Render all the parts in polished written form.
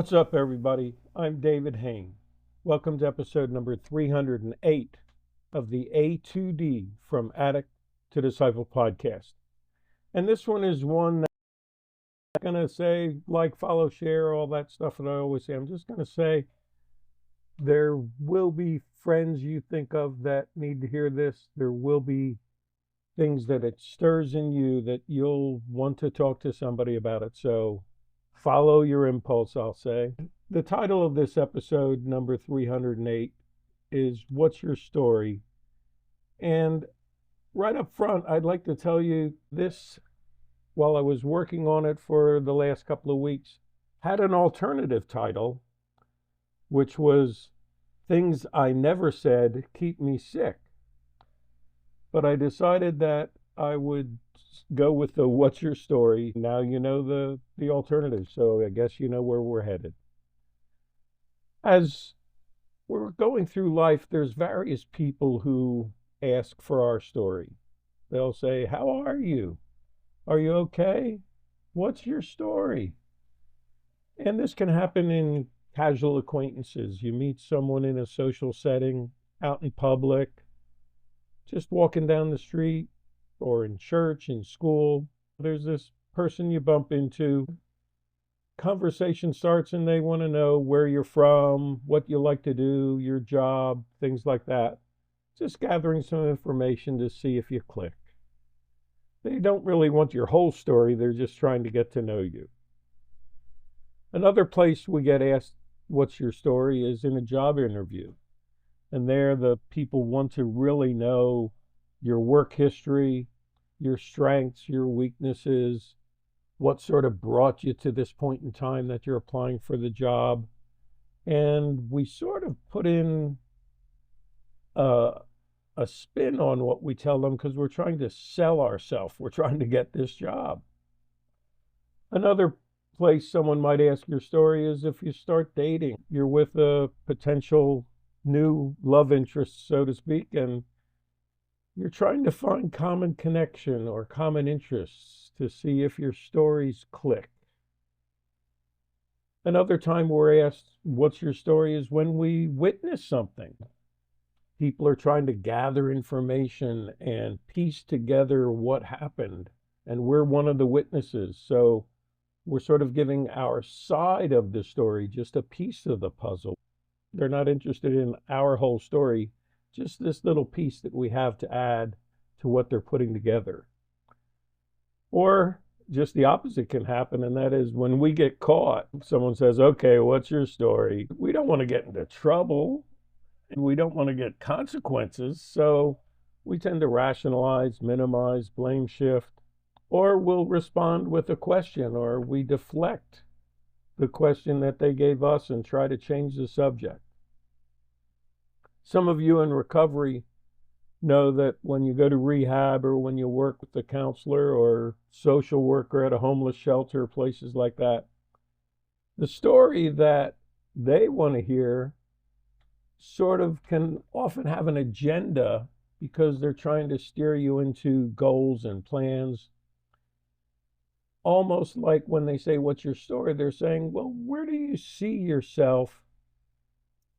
What's up, everybody? I'm David Hain. Welcome to episode number 308 of the A2D From Addict to Disciple podcast. And this one is one that I'm going to say, like, follow, share, all that stuff that I always say. I'm just going to say there will be friends you think of that need to hear this. There will be things that it stirs in you that you'll want to talk to somebody about it. So follow your impulse, I'll say. The title of this episode, number 308, is What's Your Story? And right up front, I'd like to tell you this, while I was working on it for the last couple of weeks, had an alternative title, which was Things I Never Said Keep Me Sick. But I decided that I would go with the What's Your Story? Now you know the alternative, so I guess you know where we're headed. As we're going through life, there's various people who ask for our story. They'll say, "How are you? Are you okay? What's your story?" And this can happen in casual acquaintances. You meet someone in a social setting, out in public, just walking down the street, or in church, in school. There's this person you bump into. Conversation starts and they want to know where you're from, what you like to do, your job, things like that. Just gathering some information to see if you click. They don't really want your whole story, they're just trying to get to know you. Another place we get asked, "What's your story?" is in a job interview. And there the people want to really know your work history, your strengths, your weaknesses, what sort of brought you to this point in time that you're applying for the job. And we sort of put in a spin on what we tell them because we're trying to sell ourselves. We're trying to get this job. Another place someone might ask your story is if you start dating. You're with a potential new love interest, so to speak, and you're trying to find common connection or common interests to see if your stories click. Another time we're asked, "What's your story?" is when we witness something. People are trying to gather information and piece together what happened, and we're one of the witnesses. So we're sort of giving our side of the story, just a piece of the puzzle. They're not interested in our whole story, just this little piece that we have to add to what they're putting together. Or just the opposite can happen, and that is when we get caught, someone says, "Okay, what's your story?" We don't want to get into trouble, and we don't want to get consequences, so we tend to rationalize, minimize, blame shift, or we'll respond with a question, or we deflect the question that they gave us and try to change the subject. Some of you in recovery know that when you go to rehab or when you work with a counselor or social worker at a homeless shelter, places like that, the story that they want to hear sort of can often have an agenda because they're trying to steer you into goals and plans. Almost like when they say, "What's your story?" they're saying, "Well, where do you see yourself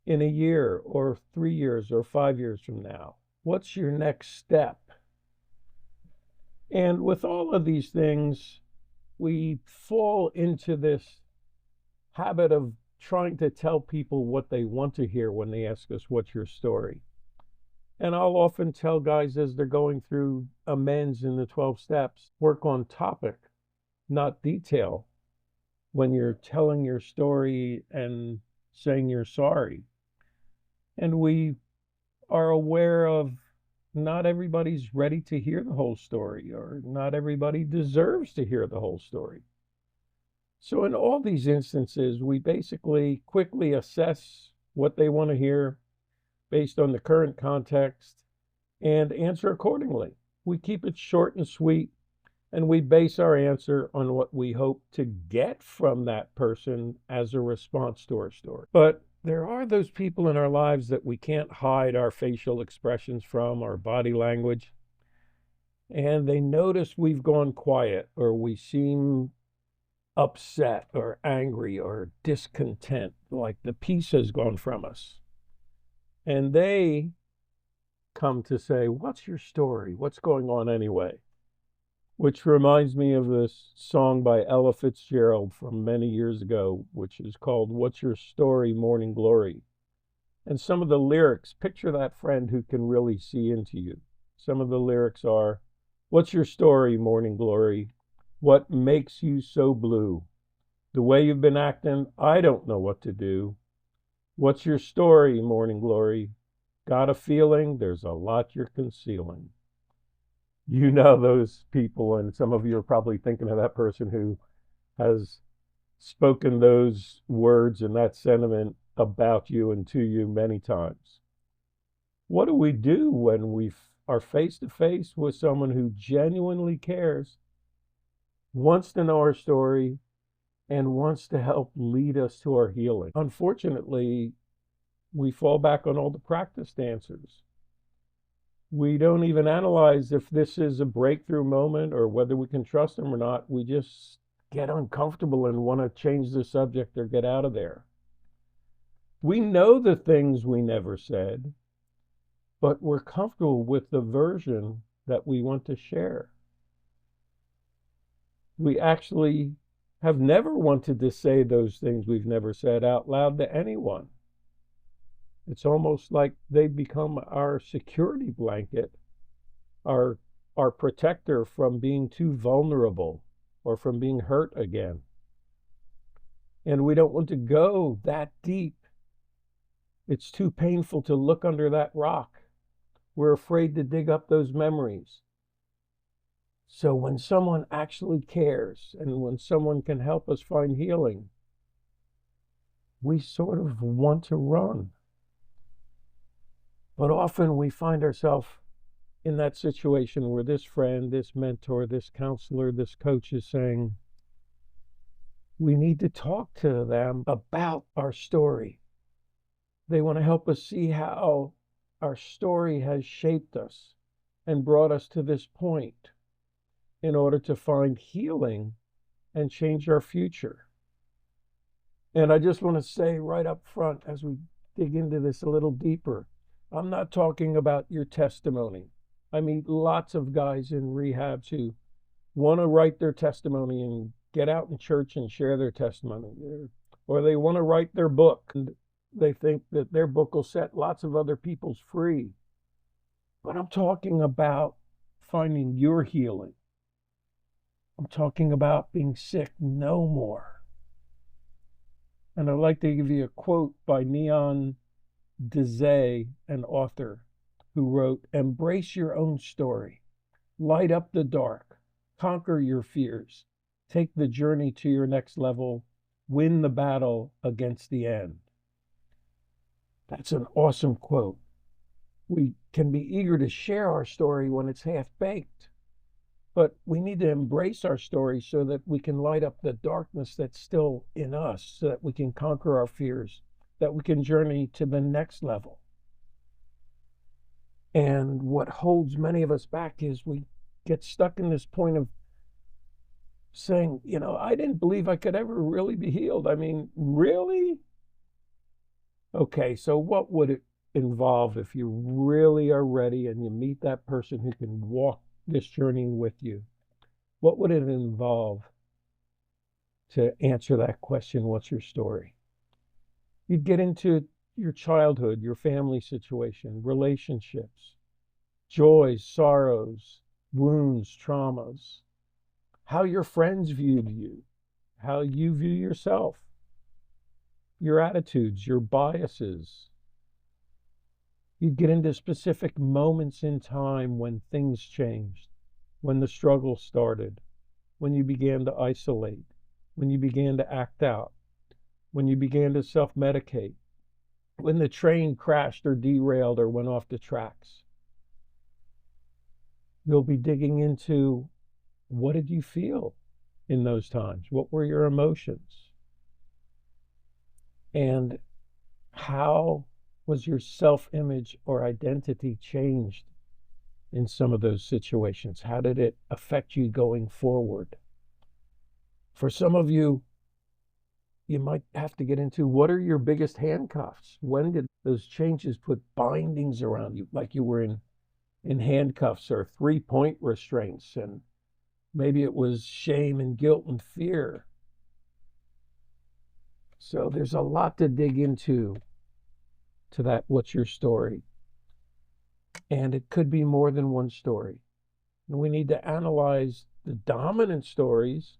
in a year or 3 years or 5 years from now? What's your next step?" And with all of these things, we fall into this habit of trying to tell people what they want to hear when they ask us, "What's your story?" And I'll often tell guys as they're going through amends in the 12 steps, work on topic, not detail, when you're telling your story and saying you're sorry. And we are aware of not everybody's ready to hear the whole story, or not everybody deserves to hear the whole story. So in all these instances, we basically quickly assess what they want to hear based on the current context and answer accordingly. We keep it short and sweet, and we base our answer on what we hope to get from that person as a response to our story. But there are those people in our lives that we can't hide our facial expressions from, our body language, and they notice we've gone quiet or we seem upset or angry or discontent, like the peace has gone from us. And they come to say, what's your story? What's going on anyway? Which reminds me of this song by Ella Fitzgerald from many years ago, which is called What's Your Story, Morning Glory? And some of the lyrics, picture that friend who can really see into you. Some of the lyrics are, what's your story, Morning Glory? What makes you so blue? The way you've been acting, I don't know what to do. What's your story, Morning Glory? Got a feeling there's a lot you're concealing. You know those people, and some of you are probably thinking of that person who has spoken those words and that sentiment about you and to you many times. What do we do when we are face to face with someone who genuinely cares, wants to know our story, and wants to help lead us to our healing? Unfortunately, we fall back on all the practiced answers. We don't even analyze if this is a breakthrough moment or whether we can trust them or not. We just get uncomfortable and want to change the subject or get out of there. We know the things we never said, but we're comfortable with the version that we want to share. We actually have never wanted to say those things we've never said out loud to anyone. It's almost like they've become our security blanket, our protector from being too vulnerable or from being hurt again. And we don't want to go that deep. It's too painful to look under that rock. We're afraid to dig up those memories. So when someone actually cares and when someone can help us find healing, we sort of want to run. But often we find ourselves in that situation where this friend, this mentor, this counselor, this coach is saying, we need to talk to them about our story. They want to help us see how our story has shaped us and brought us to this point in order to find healing and change our future. And I just want to say right up front, as we dig into this a little deeper, I'm not talking about your testimony. I meet lots of guys in rehabs who want to write their testimony and get out in church and share their testimony. Or they want to write their book and they think that their book will set lots of other people's free. But I'm talking about finding your healing. I'm talking about being sick no more. And I'd like to give you a quote by Niyan Dizaye, an author, who wrote, embrace your own story, light up the dark, conquer your fears, take the journey to your next level, win the battle against the end. That's an awesome quote. We can be eager to share our story when it's half-baked, but we need to embrace our story so that we can light up the darkness that's still in us, so that we can conquer our fears, that we can journey to the next level. And what holds many of us back is we get stuck in this point of saying, I didn't believe I could ever really be healed. I mean, really? Okay, so what would it involve if you really are ready and you meet that person who can walk this journey with you? What would it involve to answer that question, what's your story? You'd get into your childhood, your family situation, relationships, joys, sorrows, wounds, traumas, how your friends viewed you, how you view yourself, your attitudes, your biases. You'd get into specific moments in time when things changed, when the struggle started, when you began to isolate, when you began to act out, when you began to self-medicate, when the train crashed or derailed or went off the tracks. You'll be digging into, what did you feel in those times? What were your emotions? And how was your self-image or identity changed in some of those situations? How did it affect you going forward? For some of you, you might have to get into what are your biggest handcuffs? When did those changes put bindings around you, like you were in handcuffs or 3-point restraints? And maybe it was shame and guilt and fear. So there's a lot to dig into to that. What's your story? And it could be more than one story. And we need to analyze the dominant stories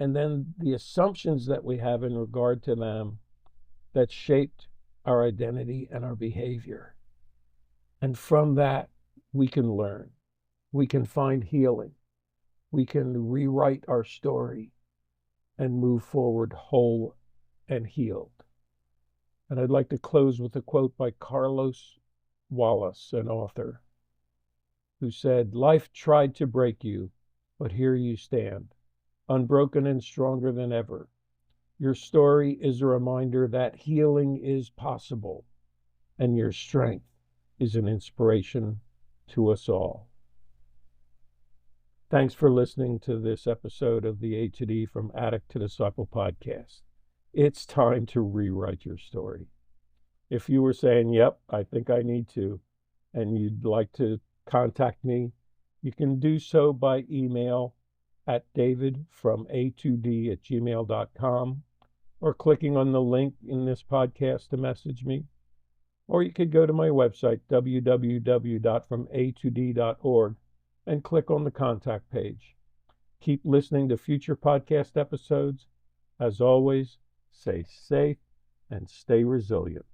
and then the assumptions that we have in regard to them that shaped our identity and our behavior. And from that, we can learn. We can find healing. We can rewrite our story and move forward whole and healed. And I'd like to close with a quote by Carlos Wallace, an author, who said, "Life tried to break you, but here you stand, unbroken and stronger than ever. Your story is a reminder that healing is possible, and your strength is an inspiration to us all." Thanks for listening to this episode of the A to D From Addict to Disciple podcast. It's time to rewrite your story. If you were saying, yep, I think I need to, and you'd like to contact me, you can do so by email at davidfroma2d@gmail.com, or clicking on the link in this podcast to message me. Or you could go to my website, www.froma2d.org, and click on the contact page. Keep listening to future podcast episodes. As always, stay safe and stay resilient.